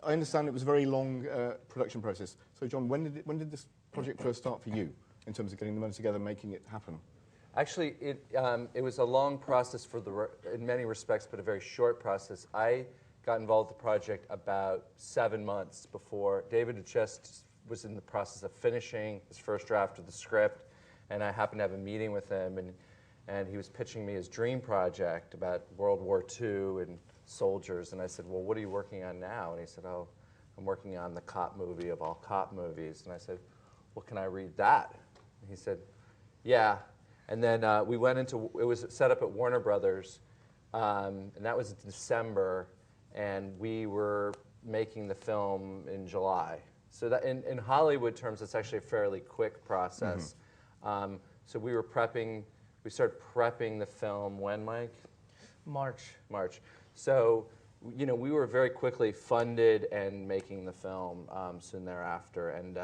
I understand it was a very long production process. So, John, when did this project first start for you, in terms of getting the money together and making it happen? Actually, it was a long process in many respects, but a very short process. I got involved with the project about 7 months before. David had just was in the process of finishing his first draft of the script, and I happened to have a meeting with him, and he was pitching me his dream project about World War II and soldiers, and I said, well, what are you working on now? And he said, oh, I'm working on the cop movie of all cop movies. And I said, well, can I read that? And he said, yeah. And then we went into, it was set up at Warner Brothers, and that was in December, and we were making the film in July. So that in Hollywood terms, it's actually a fairly quick process. Mm-hmm. So we were prepping, we started prepping the film when, Mike? March. So, you know, we were very quickly funded and making the film soon thereafter, and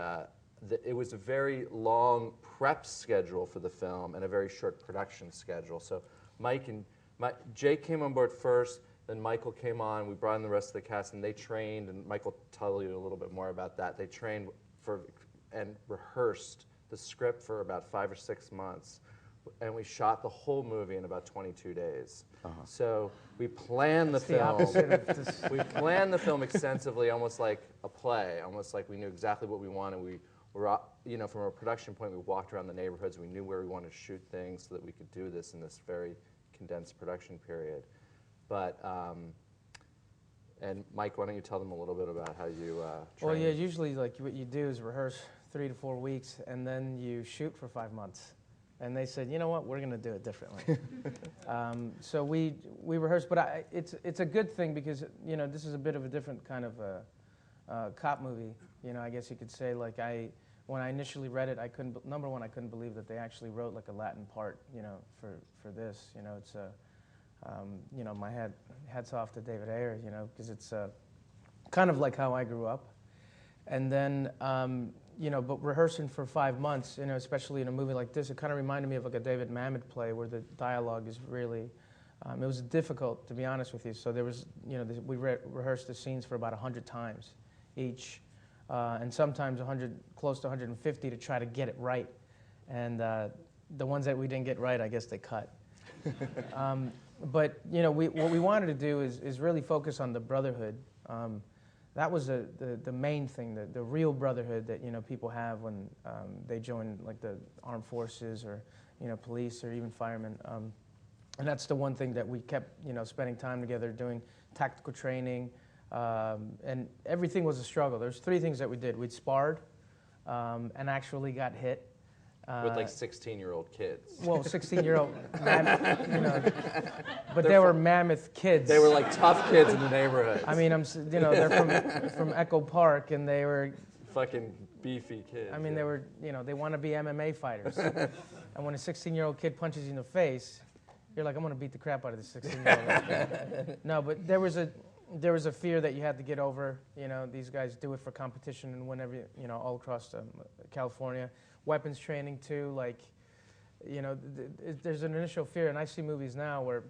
it was a very long prep schedule for the film and a very short production schedule. So Jake came on board first, then Michael came on, we brought in the rest of the cast, and they trained, and Michael will tell you a little bit more about that. They trained and rehearsed the script for about 5 or 6 months, and we shot the whole movie in about 22 days. Uh-huh. So we planned the film. We planned the film extensively, almost like a play, almost like we knew exactly what we wanted. We were, you know, from a production point, we walked around the neighborhoods. We knew where we wanted to shoot things so that we could do this in this very condensed production period. But, and Mike, why don't you tell them a little bit about how you train? Well, yeah, usually like what you do is rehearse 3 to 4 weeks, and then you shoot for 5 months. And they said, you know what, we're going to do it differently. So we rehearsed, but it's a good thing because, you know, this is a bit of a different kind of cop movie. You know, I guess you could say, like, when I initially read it, number one, I couldn't believe that they actually wrote like a Latin part, you know, for this. You know, it's you know, my hats off to David Ayer, you know, because it's kind of like how I grew up. And then, you know, but rehearsing for 5 months, you know, especially in a movie like this, it kind of reminded me of like a David Mamet play where the dialogue is really, it was difficult, to be honest with you. So there was, you know, we rehearsed the scenes for about 100 times each, and sometimes close to 150 to try to get it right. And the ones that we didn't get right, I guess they cut. But, you know, what we wanted to do is really focus on the brotherhood. That was the main thing, the real brotherhood that, you know, people have when they join like the armed forces or, you know, police or even firemen. And that's the one thing that we kept, you know, spending time together doing tactical training, and everything was a struggle. There's 3 things that we did. We'd sparred and actually got hit. With like 16-year-old kids. Well, 16-year-old, you know, but they were mammoth kids. They were like tough kids in the neighborhood. I mean, you know, they're from Echo Park, and they were fucking beefy kids. I mean, they were, you know, they want to be MMA fighters. And when a 16-year-old kid punches you in the face, you're like, I'm going to beat the crap out of this 16-year-old. No, but there was a fear that you had to get over. You know, these guys do it for competition and whenever, you know, all across California. Weapons training too, like, you know, there's an initial fear, and I see movies now where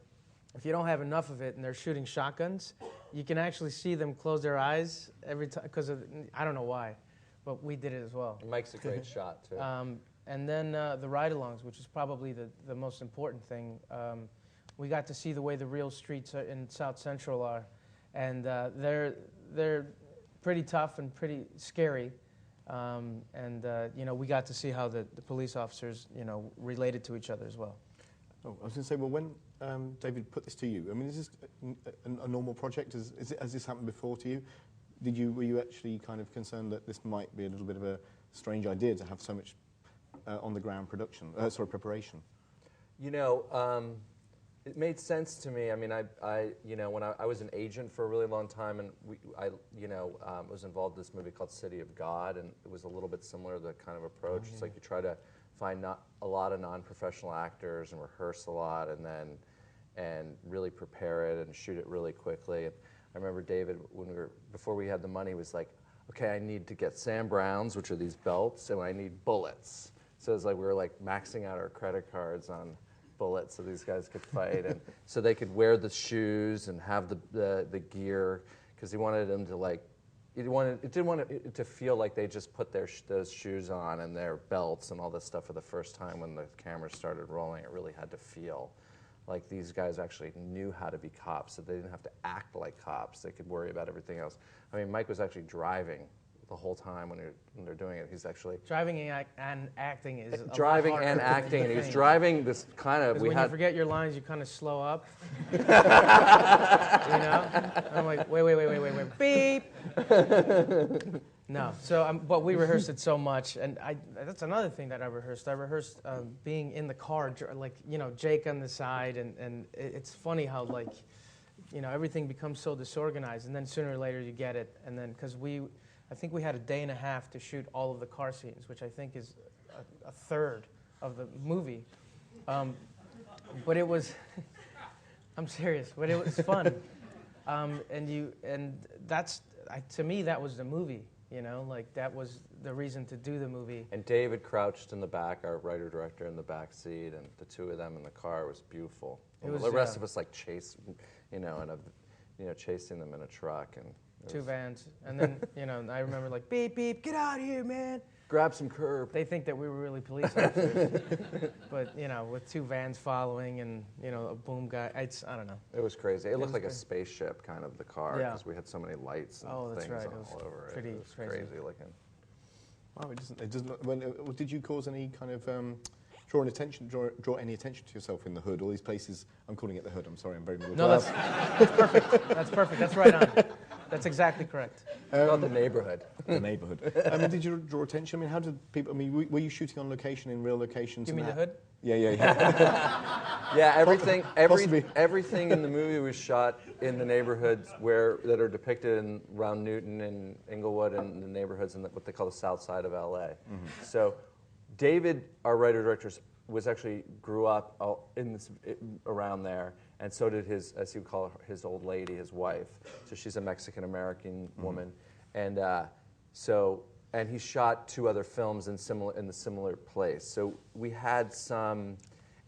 if you don't have enough of it and they're shooting shotguns, you can actually see them close their eyes every time, because I don't know why, but we did it as well. Mike's a great shot too. And then the ride-alongs, which is probably the most important thing. We got to see the way the real streets in South Central are, and they're pretty tough and pretty scary. You know, we got to see how the police officers, you know, related to each other as well. Oh, I was going to say, well, when David put this to you, I mean, is this a normal project? Has this happened before to you? Were you actually kind of concerned that this might be a little bit of a strange idea to have so much on the ground preparation? You know, it made sense to me. I mean, you know, when I was an agent for a really long time, and I was involved in this movie called City of God, and it was a little bit similar to the kind of approach. Oh, yeah. It's like you try to find a lot of non-professional actors and rehearse a lot, and really prepare it and shoot it really quickly. And I remember David, before we had the money, was like, okay, I need to get Sam Browns, which are these belts, and I need bullets. So it's like we were like maxing out our credit cards on bullets so these guys could fight, and so they could wear the shoes and have the gear, because he wanted them to, like, it didn't want it to feel like they just put those shoes on and their belts and all this stuff for the first time when the camera started rolling. It really had to feel like these guys actually knew how to be cops, so they didn't have to act like cops. They could worry about everything else. I mean, Mike was actually driving the whole time when they're doing it. He's actually driving and acting is driving and acting, and he was driving this kind of. When you forget your lines, you kind of slow up. You know, and I'm like, wait, beep. No, so but we rehearsed it so much, and that's another thing that I rehearsed. I rehearsed being in the car, like, you know, Jake on the side, and it's funny how, like, you know, everything becomes so disorganized, and then sooner or later you get it, and then because I think we had a day and a half to shoot all of the car scenes, which I think is a third of the movie. But it was, I'm serious, but it was fun. And that's, to me, that was the movie, you know, like that was the reason to do the movie. And David crouched in the back, our writer-director in the back seat, and the two of them in the car was beautiful. The rest of us like chasing them in a truck and. Two vans, and then, you know, I remember like, beep, beep, get out of here, man. Grab some curb. They think that we were really police officers. But, you know, with two vans following and, you know, a boom guy, I don't know. It was crazy. It looked like a spaceship, kind of, the car, yeah, because we had so many lights and things all over it. It was crazy looking. Wow, it doesn't, did you cause any kind of... draw any attention to yourself in the hood? All these places, I'm calling it the hood, I'm sorry, I'm very rude. No, that's perfect. That's perfect. That's right on. That's exactly correct. About the neighborhood. The neighborhood. I mean, did you draw attention? I mean, how did people, I mean, were you shooting on location in real locations? You mean the hood? Yeah. Yeah, everything in the movie was shot in the neighborhoods that are depicted around Newton and Inglewood and the neighborhoods in what they call the south side of LA. Mm-hmm. So David, our writer-director, grew up around there, and so did his, as he would call her, his old lady, his wife. So she's a Mexican-American woman. And and he shot 2 other films in the similar place. So we had some,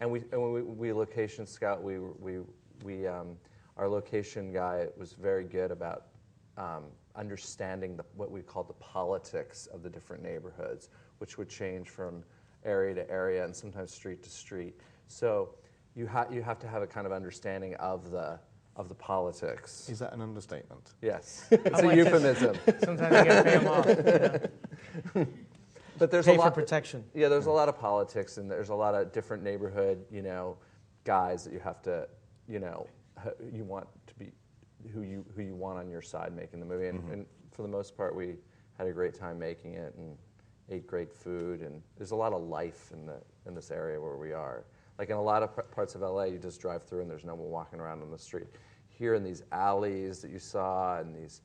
and we location scout. Our location guy was very good about understanding what we called the politics of the different neighborhoods, which would change from area to area and sometimes street to street. So you have to have a kind of understanding of the politics. Is that an understatement? Yes, it's a euphemism. Sometimes you got to pay them off. You know? But there's pay a lot for protection. Yeah, there's a lot of politics, and there's a lot of different neighborhood, guys that you have to, you want to be who you want on your side making the movie, and for the most part, we had a great time making it and ate great food, and there's a lot of life in this area where we are. Like in a lot of parts of LA, you just drive through and there's no one walking around on the street. Here in these alleys that you saw, and it's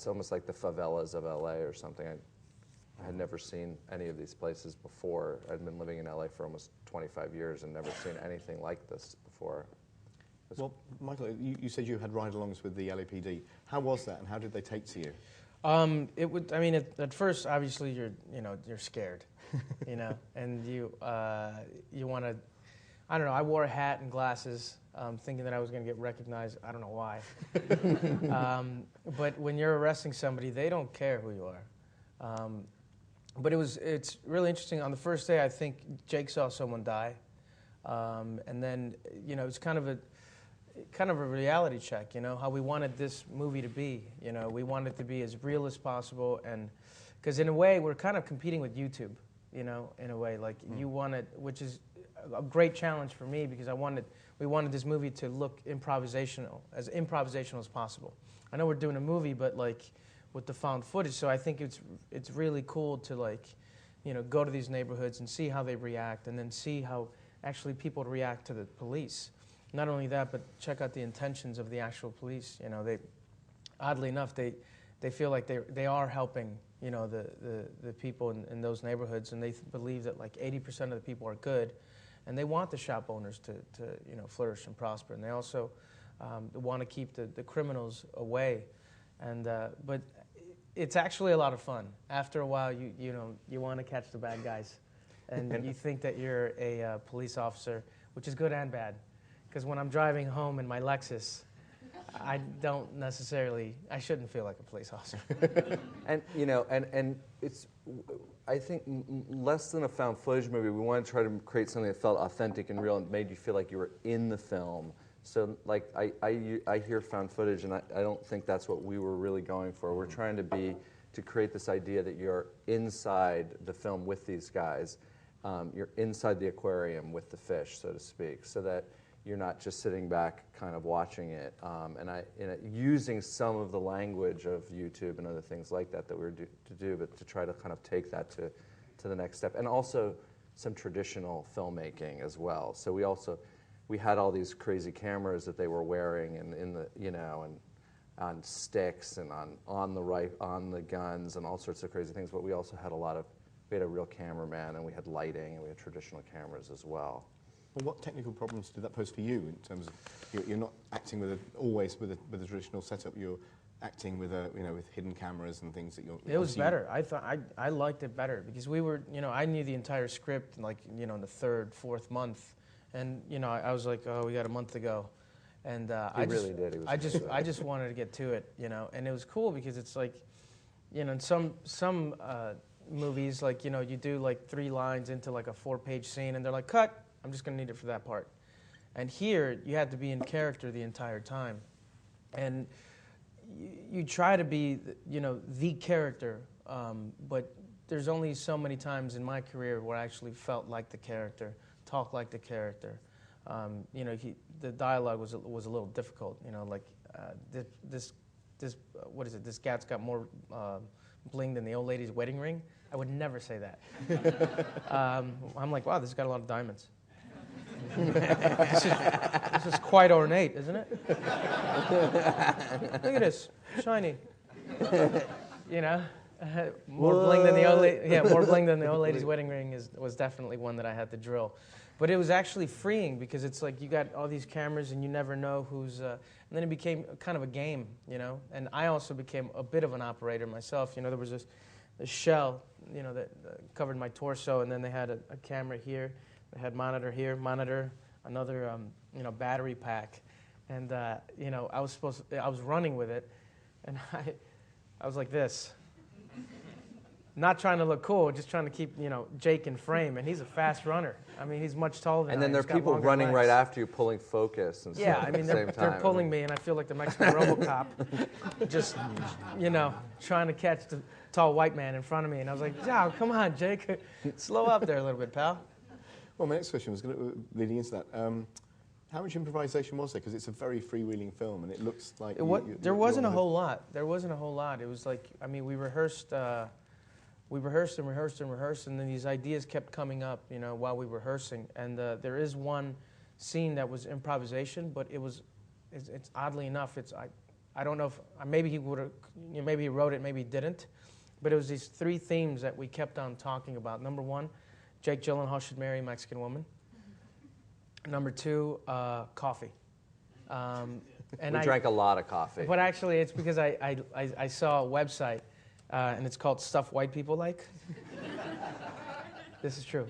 almost like the favelas of LA or something. I had never seen any of these places before. I'd been living in LA for almost 25 years and never seen anything like this before. Well, Michael, you said you had ride-alongs with the LAPD. How was that, and how did they take to you? At first, obviously, you're scared, and you want to, I don't know, I wore a hat and glasses, thinking that I was going to get recognized. I don't know why. But when you're arresting somebody, they don't care who you are. But it's really interesting. On the first day, I think Jake saw someone die, and then, it's kind of a reality check, how we wanted this movie to be. We wanted it to be as real as possible, and because in a way we're kind of competing with YouTube, in a way, like you wanted, which is a great challenge for me because we wanted this movie to look improvisational as possible. I know we're doing a movie, but like with the found footage, so I think it's really cool to go to these neighborhoods and see how they react, and then see how actually people react to the police. Not only that, but check out the intentions of the actual police. They, oddly enough, they feel like they are helping, the people in those neighborhoods, and they believe that like 80% of the people are good, and they want the shop owners to flourish and prosper, and they also want to keep the criminals away, and but it's actually a lot of fun. After a while, you want to catch the bad guys, and you think that you're a police officer, which is good and bad. Because when I'm driving home in my Lexus, I don't necessarily, I shouldn't feel like a police officer. And you know, and it's, I think less than a found footage movie. We want to try to create something that felt authentic and real and made you feel like you were in the film. So like I hear found footage, and I don't think that's what we were really going for. We're trying to create this idea that you're inside the film with these guys. You're inside the aquarium with the fish, so to speak, so that you're not just sitting back kind of watching it. Using some of the language of YouTube and other things like that we're to do, but to try to kind of take that to the next step. And also some traditional filmmaking as well. So we had all these crazy cameras that they were wearing and in the, you know, and on sticks and on the guns and all sorts of crazy things, but we also had we had a real cameraman, and we had lighting, and we had traditional cameras as well. Well, what technical problems did that pose for you in terms of you're not acting always with a traditional setup? You're acting with with hidden cameras and things that you're. It was better. I liked it better because we were, I knew the entire script in in the third, fourth month, and I was like, oh, we got a month to go, and I just wanted to get to it, and it was cool because it's like, in some movies, like you do like 3 lines into like a 4-page scene, and they're like, cut. I'm just going to need it for that part. And here, you had to be in character the entire time. And you try to be, the character, but there's only so many times in my career where I actually felt like the character, talked like the character. The dialogue was a little difficult. This what is it? This cat's got more bling than the old lady's wedding ring. I would never say that. I'm like, wow, this has got a lot of diamonds. This is quite ornate, isn't it? Look at this, shiny. More bling than the old more bling than the old lady's wedding ring was definitely one that I had to drill. But it was actually freeing because it's like you got all these cameras and you never know who's. And then it became kind of a game, And I also became a bit of an operator myself. There was this shell, that covered my torso, and then they had a camera here. They had monitor here, another, battery pack, and I was running with it, and I was like this, not trying to look cool, just trying to keep, Jake in frame, and he's a fast runner. I mean, he's much taller than I am. And then there are people running right after you, pulling focus and stuff. Yeah, I mean, they're pulling me, and I feel like the Mexican RoboCop, just, trying to catch the tall white man in front of me, and I was like, oh, come on, Jake, slow up there a little bit, pal. Well, my next question was leading into that. How much improvisation was there? Because it's a very freewheeling film, and it looks like there wasn't a whole lot. There wasn't a whole lot. It was like, I mean, we rehearsed and rehearsed, and then these ideas kept coming up, while we were rehearsing. And there is one scene that was improvisation, but it's oddly enough, I don't know if maybe he would have, maybe he wrote it, maybe he didn't, but it was these 3 themes that we kept on talking about. Number 1. Jake Gyllenhaal should marry a Mexican woman. Number 2, coffee. And we drank a lot of coffee. But actually, it's because I saw a website, and it's called Stuff White People Like. This is true.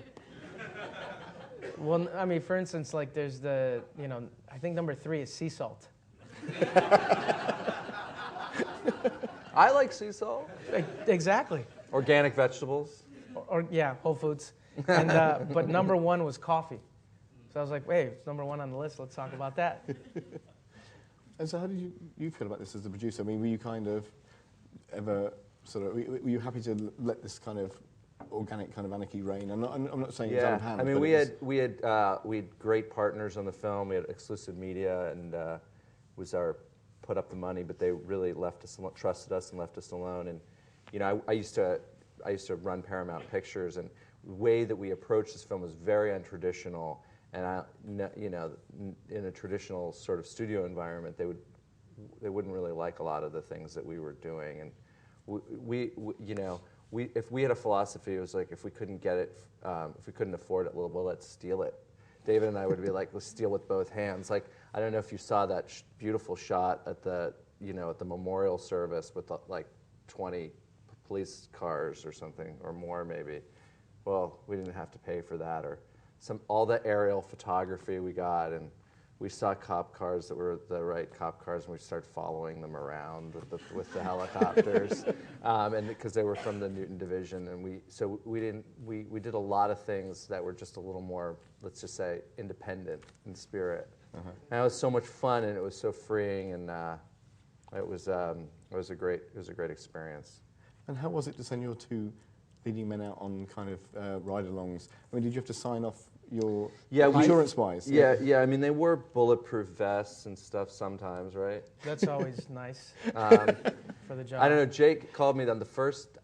Well, I mean, for instance, like there's the, I think number 3 is sea salt. I like sea salt. Exactly. Organic vegetables. Or yeah, Whole Foods. And, but number 1 was coffee. So I was like, wait, it's number 1 on the list. Let's talk about that. And so how did you feel about this as the producer? I mean, were you kind of ever were you happy to let this kind of organic kind of anarchy reign? I'm not saying it's out of hand. I mean, we had great partners on the film. We had exclusive media, and was our put up the money, but they really trusted us and left us alone. And I used to run Paramount Pictures, and the way that we approached this film was very untraditional. And in a traditional sort of studio environment, they wouldn't really like a lot of the things that we were doing. And if we had a philosophy, it was like if we couldn't get it, if we couldn't afford it, well, let's steal it. David and I would be like, let's steal with both hands. Like, I don't know if you saw that beautiful shot at the memorial service with like 20 police cars or something, or more maybe. Well, we didn't have to pay for that, or all the aerial photography we got, and we saw cop cars that were the right cop cars, and we started following them around with the helicopters, and because they were from the Newton Division, and we did a lot of things that were just a little more, let's just say, independent in spirit. And it was so much fun, and it was so freeing, and it was a great experience. And how was it to send your two leading men out on kind of ride-alongs? I mean, did you have to sign off your insurance-wise? Yeah. I mean, they wore bulletproof vests and stuff sometimes, right? That's always nice for the job. I don't know. Jake called me on the first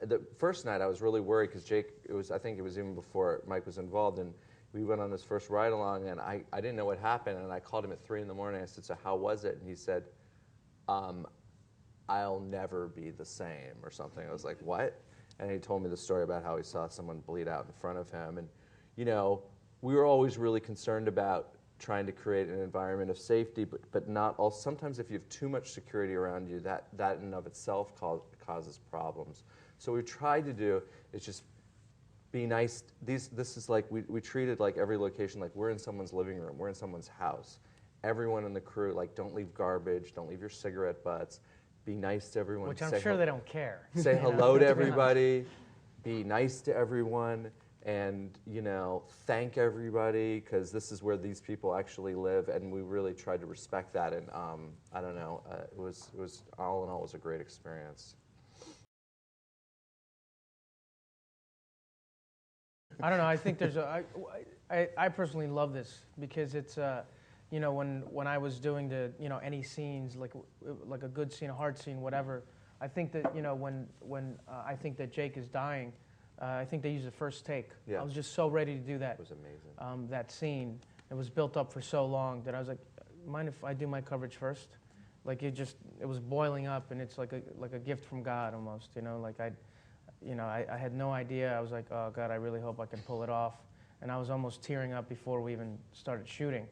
night. I was really worried because Jake. I think it was even before Mike was involved, and we went on this first ride along, and I didn't know what happened, and I called him at 3 in the morning. I said, "So how was it?" And he said, "I'll never be the same," or something. I was like, "What?" And he told me the story about how he saw someone bleed out in front of him, and we were always really concerned about trying to create an environment of safety, but not all. Sometimes if you have too much security around you, that in and of itself causes problems. So what we tried to do is just be nice. This is like, we treated like every location like we're in someone's living room, we're in someone's house. Everyone in the crew, like, don't leave garbage, don't leave your cigarette butts, be nice to everyone. Which I'm sure they don't care. Say hello to everybody, be nice to everyone, and thank everybody, because this is where these people actually live, and we really tried to respect that. And I don't know, it was all in all, it was a great experience. I don't know. I think there's I personally love this because it's when I was doing the any scenes like a good scene, a hard scene, whatever. I think that when I think that Jake is dying. I think they used the first take. Yeah. I was just so ready to do that. It was amazing. That scene, it was built up for so long that I was like, mind if I do my coverage first? Like it was boiling up, and it's like a gift from God almost. Like I had no idea. I was like, oh God, I really hope I can pull it off. And I was almost tearing up before we even started shooting,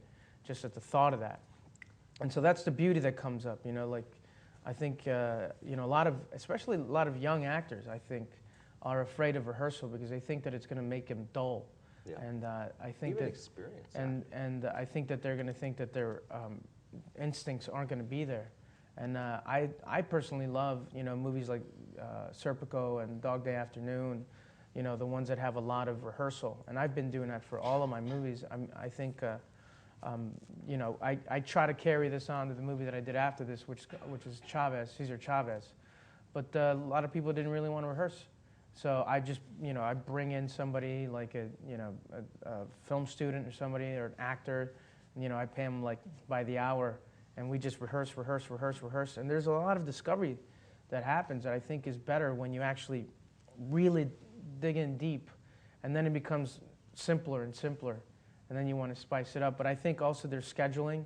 just at the thought of that. And so that's the beauty that comes up. Like I think especially a lot of young actors, I think, are afraid of rehearsal because they think that it's going to make them dull. Yeah. And I think even that experience. and I think that they're going to think that their instincts aren't going to be there. And I personally love movies like Serpico and Dog Day Afternoon, the ones that have a lot of rehearsal. And I've been doing that for all of my movies. I think I try to carry this on to the movie that I did after this, which is Cesar Chavez. But a lot of people didn't really want to rehearse. So I just, I bring in somebody like a film student or somebody or an actor. I pay them like by the hour, and we just rehearse. And there's a lot of discovery that happens that I think is better when you actually really dig in deep, and then it becomes simpler and simpler, and then you want to spice it up. But I think also there's scheduling,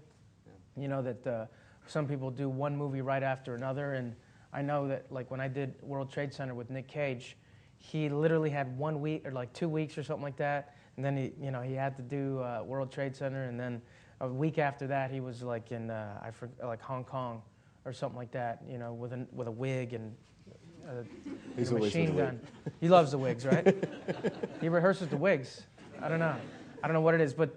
that some people do one movie right after another, and I know that like when I did World Trade Center with Nick Cage, he literally had 1 week or like 2 weeks or something like that, and then he had to do World Trade Center, and then a week after that he was like in like Hong Kong or something like that, with a wig and a machine gun. He loves the wigs, right? He rehearses the wigs. I don't know what it is, but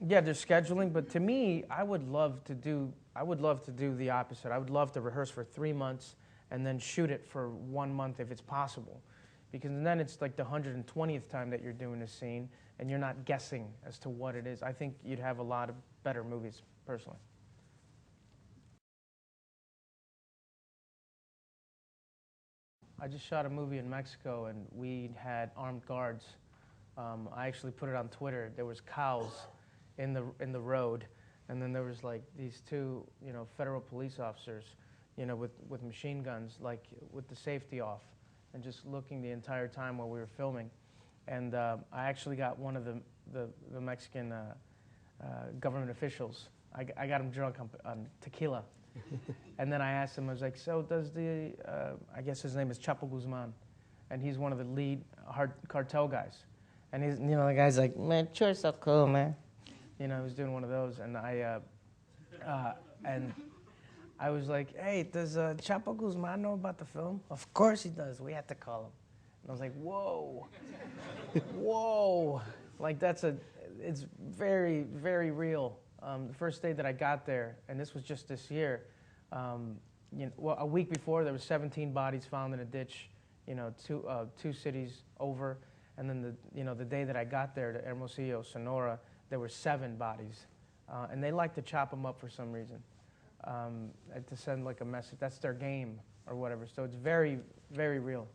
yeah, there's scheduling. But to me, I would love to do the opposite. I would love to rehearse for 3 months and then shoot it for 1 month if it's possible. Because then it's like the 120th time that you're doing a scene, and you're not guessing as to what it is. I think you'd have a lot of better movies, personally. I just shot a movie in Mexico, and we had armed guards. I actually put it on Twitter. There was cows in the road, and then there was like these two, federal police officers, with machine guns, like with the safety off, and just looking the entire time while we were filming. And I actually got one of the Mexican government officials. I got him drunk on tequila. And then I asked him, I was like, so does I guess his name is Chapo Guzman, and he's one of the lead cartel guys. And he's, the guy's like, man, you're so cool, man. He was doing one of those, and I was like, hey, does Chapo Guzman know about the film? Of course he does. We had to call him. And I was like, whoa, whoa. Like it's very, very real. The first day that I got there, and this was just this year, well, a week before there were 17 bodies found in a ditch, two cities over, and then the day that I got there to Hermosillo, Sonora, there were 7 bodies, and they like to chop them up for some reason, to send like a message. That's their game or whatever. So it's very, very real.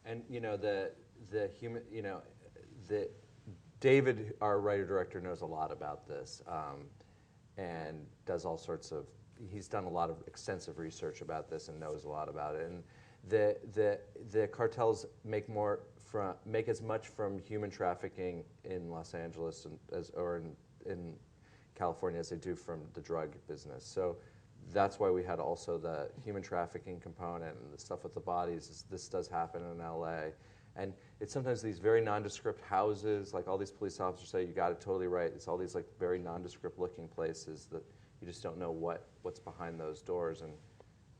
And the human, the David, our writer-director, knows a lot about this, and does all sorts of, he's done a lot of extensive research about this and knows a lot about it. And the cartels make as much from human trafficking in Los Angeles or in California as they do from the drug business. So that's why we had also the human trafficking component and the stuff with the bodies. This does happen in LA. And it's sometimes these very nondescript houses, like all these police officers say, you got it totally right. It's all these like very nondescript looking places that you just don't know what's behind those doors. And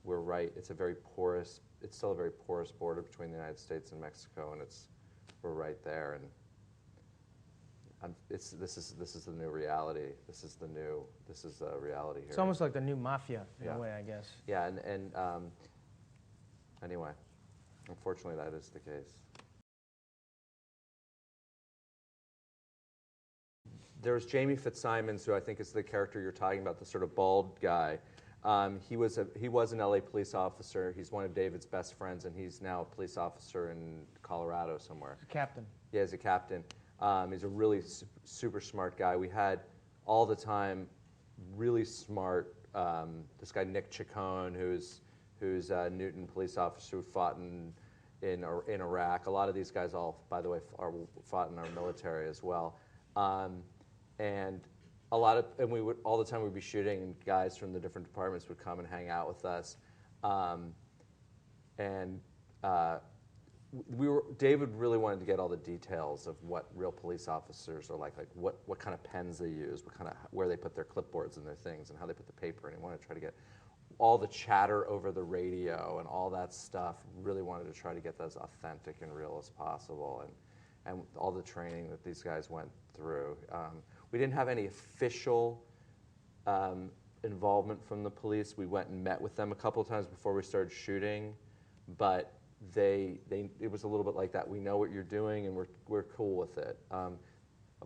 we're right, it's still a very porous border between the United States and Mexico, and we're right there. And this is the new reality. This is the reality here. It's almost like the new mafia in a way, I guess. Yeah, and anyway, unfortunately that is the case. There's Jamie Fitzsimons, who I think is the character you're talking about, the sort of bald guy. He was an LA police officer. He's one of David's best friends, and he's now a police officer in Colorado somewhere. A captain. Yeah, he's a captain. He's a really super smart guy. We had all the time really smart, this guy Nick Chacon, who's a Newton police officer who fought in Iraq. A lot of these guys all, by the way, fought in our military as well. And we would all the time we'd be shooting, and guys from the different departments would come and hang out with us. David really wanted to get all the details of what real police officers are like what kind of pens they use, where they put their clipboards and their things, and how they put the paper. And he wanted to try to get all the chatter over the radio and all that stuff. Really wanted to try to get that as authentic and real as possible, and all the training that these guys went through. We didn't have any official involvement from the police. We went and met with them a couple of times before we started shooting, but it was a little bit like that. We know what you're doing, and we're cool with it. A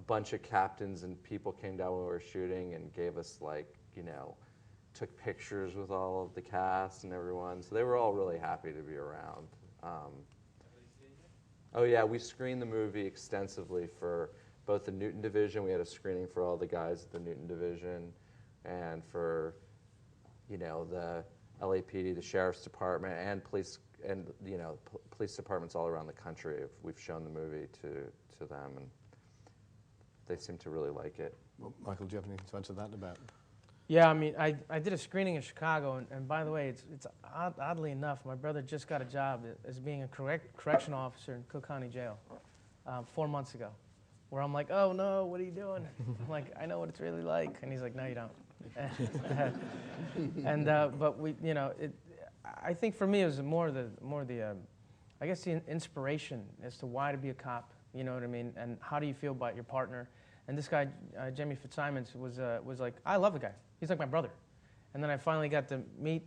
bunch of captains and people came down when we were shooting and gave us took pictures with all of the cast and everyone. So they were all really happy to be around. Oh yeah, we screened the movie extensively for both the Newton Division. We had a screening for all the guys at the Newton Division, and for the LAPD, the Sheriff's Department, and police, and police departments all around the country. We've shown the movie to them, and they seem to really like it. Well, Michael, do you have anything to add to that about? Yeah, I mean, I did a screening in Chicago, and by the way, it's oddly enough, my brother just got a job as being a correctional officer in Cook County Jail 4 months ago, where I'm like, oh no, what are you doing? I'm like, I know what it's really like, and he's like, no, you don't. But we, I think for me it was more the I guess the inspiration as to why to be a cop. You know what I mean? And how do you feel about your partner? And this guy, Jamie Fitzsimons, was like, I love the guy. He's like my brother. And then I finally got to meet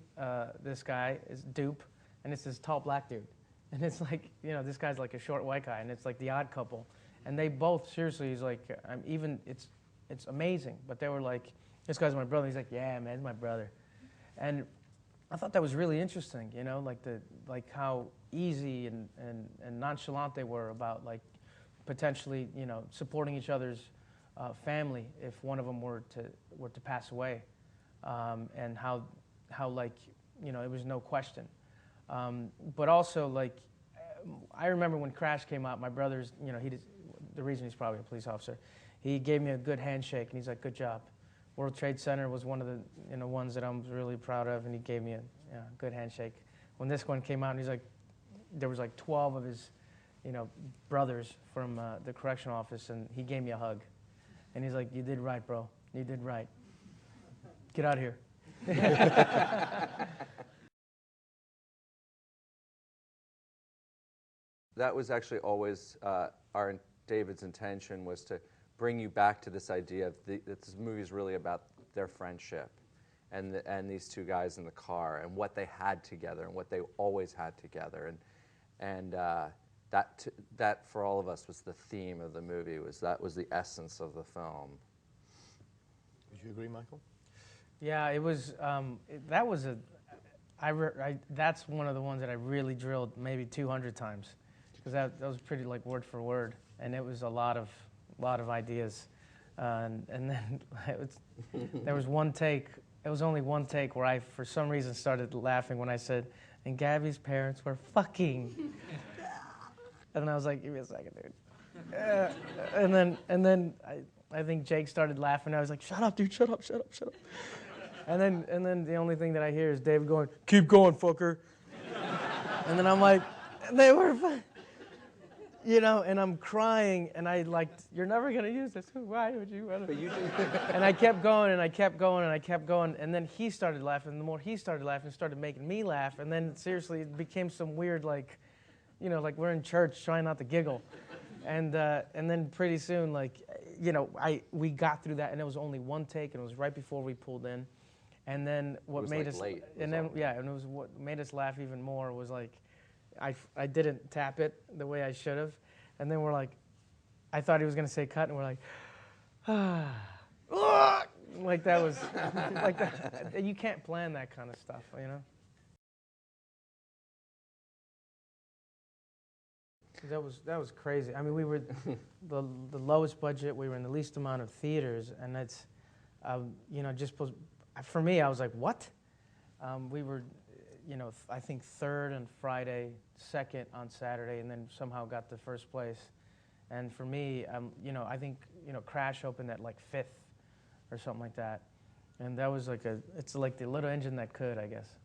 this guy, is Dupe, and it's this tall black dude. And it's like, this guy's like a short white guy, and it's like the odd couple. And they both, seriously, he's like, it's amazing. But they were like, this guy's my brother. He's like, yeah, man, he's my brother. And I thought that was really interesting, like how easy and nonchalant they were about potentially, supporting each other's family if one of them were to pass away, and how it was no question. But also I remember when Crash came out, my brother's, the reason he's probably a police officer, he gave me a good handshake, and he's like, good job. World Trade Center was one of the ones that I'm really proud of, and he gave me a good handshake. When this one came out, and he's like, there was 12 of his brothers from the correctional office, and he gave me a hug. And he's like, you did right, bro. You did right. Get out of here. That was actually always David's intention, was to bring you back to this idea of that this movie is really about their friendship, and these two guys in the car and what they had together and what they always had together, and that for all of us was the theme of the movie. That was the essence of the film. Would you agree, Michael? Yeah, it was. That was that's one of the ones that I really drilled maybe 200 times, because that was pretty like word for word, and it was a lot of ideas, and then there was one take. It was only one take where I, for some reason, started laughing when I said, "And Gabby's parents were fucking," and I was like, "Give me a second, dude." And then I think Jake started laughing. I was like, "Shut up, dude! Shut up! Shut up! Shut up!" And then the only thing that I hear is David going, "Keep going, fucker." And then I'm like, "They were fun." And I'm crying, and "You're never gonna use this. Why would you?" But you did. And I kept going, and I kept going, and I kept going, and then he started laughing. The more he started laughing, it started making me laugh, and then seriously, it became some weird like we're in church trying not to giggle, and then pretty soon we got through that, and it was only one take, and it was right before we pulled in, and then what made us late. and then and it was what made us laugh even more was like. I didn't tap it the way I should have, and then we're like, I thought he was gonna say cut, and we're like, like that was like that. You can't plan that kind of stuff, That was crazy. I mean, we were the lowest budget. We were in the least amount of theaters, and that's, for me, I was like, what? We were. I think third on Friday, second on Saturday, and then somehow got to first place. And for me, I think, Crash opened at like fifth or something like that. And that was it's like the little engine that could, I guess.